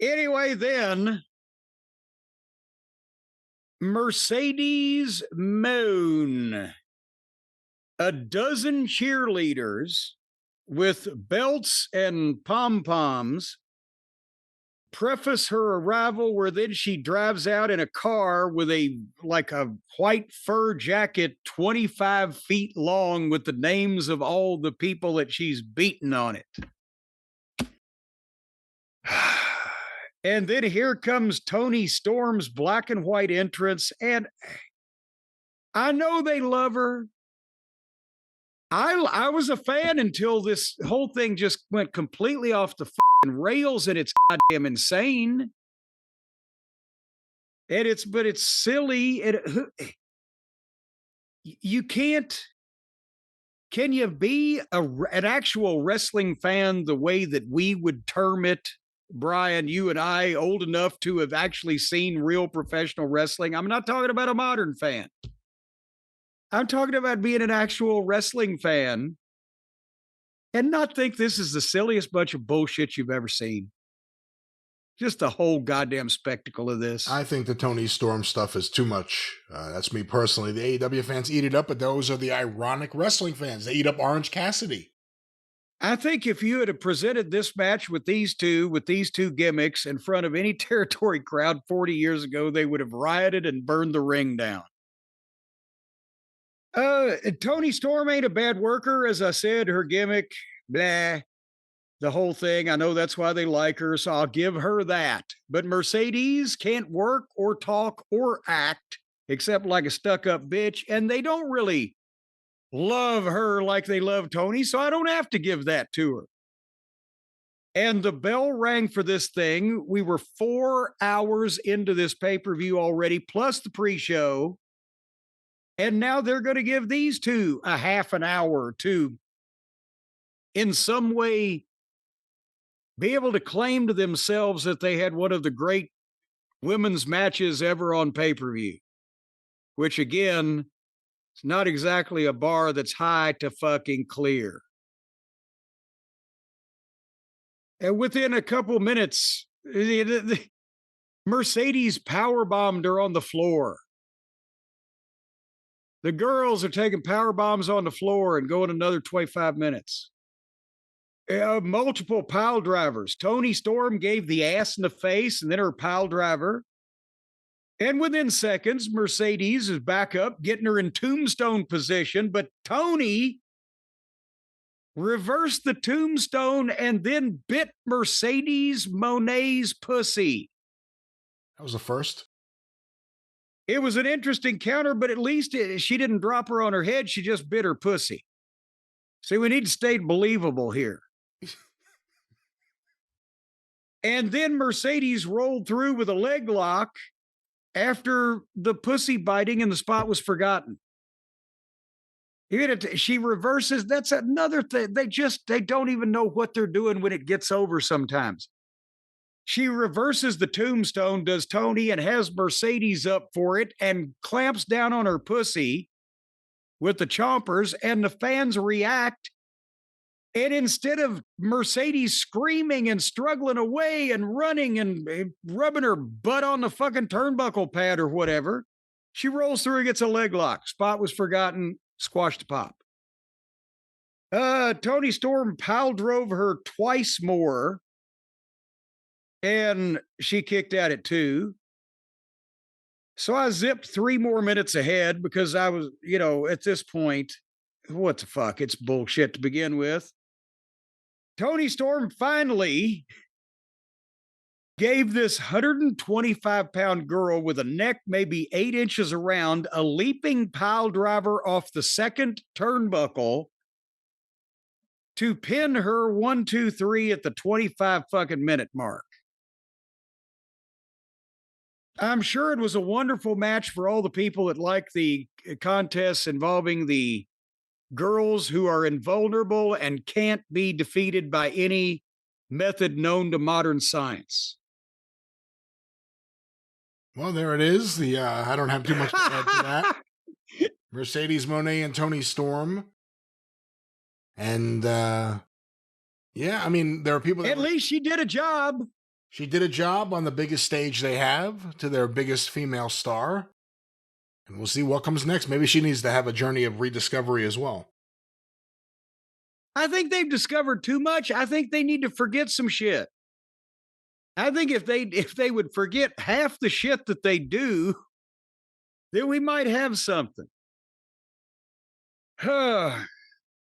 Anyway, then Mercedes Mone, a dozen cheerleaders with belts and pom-poms preface her arrival, where then she drives out in a car with a white fur jacket 25 feet long with the names of all the people that she's beaten on it. And then here comes Toni Storm's black and white entrance, and I know they love her. I was a fan until this whole thing just went completely off the rails, and it's goddamn insane. And it's silly. You can't. Can you be an actual wrestling fan the way that we would term it, Brian? You and I, old enough to have actually seen real professional wrestling. I'm not talking about a modern fan. I'm talking about being an actual wrestling fan and not think this is the silliest bunch of bullshit you've ever seen. Just the whole goddamn spectacle of this. I think the Toni Storm stuff is too much. That's me personally. The AEW fans eat it up, but those are the ironic wrestling fans. They eat up Orange Cassidy. I think if you had presented this match with these two gimmicks in front of any territory crowd 40 years ago, they would have rioted and burned the ring down. Toni Storm ain't a bad worker. As I said, her gimmick, blah, the whole thing. I know that's why they like her, so I'll give her that. But Mercedes can't work or talk or act except like a stuck-up bitch, and they don't really love her like they love Toni, so I don't have to give that to her. And the bell rang for this thing. We were 4 hours into this pay-per-view already, plus the pre-show. And now they're going to give these two a half an hour to, in some way, be able to claim to themselves that they had one of the great women's matches ever on pay-per-view. Which, again, it's not exactly a bar that's high to fucking clear. And within a couple minutes, Mercedes powerbombed her on the floor. The girls are taking power bombs on the floor and going another 25 minutes. Multiple pile drivers. Toni Storm gave the ass in the face and then her pile driver. And within seconds, Mercedes is back up, getting her in tombstone position. But Toni reversed the tombstone and then bit Mercedes Monet's pussy. That was the first. It was an interesting counter, but at least she didn't drop her on her head. She just bit her pussy. See, we need to stay believable here. And then Mercedes rolled through with a leg lock after the pussy biting and the spot was forgotten. She reverses. That's another thing. They don't even know what they're doing when it gets over sometimes. She reverses the tombstone, does Toni, and has Mercedes up for it and clamps down on her pussy with the chompers, and the fans react. And instead of Mercedes screaming and struggling away and running and rubbing her butt on the fucking turnbuckle pad or whatever, she rolls through and gets a leg lock. Spot was forgotten, squashed the pop. Toni Storm pile drove her twice more. And she kicked at it too. So I zipped 3 more minutes ahead because I was, at this point, what the fuck? It's bullshit to begin with. Toni Storm finally gave this 125-pound girl with a neck maybe 8 inches around a leaping pile driver off the second turnbuckle to pin her 1, 2, 3 at the 25 fucking minute mark. I'm sure it was a wonderful match for all the people that like the contests involving the girls who are invulnerable and can't be defeated by any method known to modern science. Well, there it is. I don't have too much to add to that. Mercedes Moné and Toni Storm. And, yeah, I mean, there are people that... At least she did a job. She did a job on the biggest stage they have to their biggest female star. And we'll see what comes next. Maybe she needs to have a journey of rediscovery as well. I think they've discovered too much. I think they need to forget some shit. I think if they would forget half the shit that they do, then we might have something.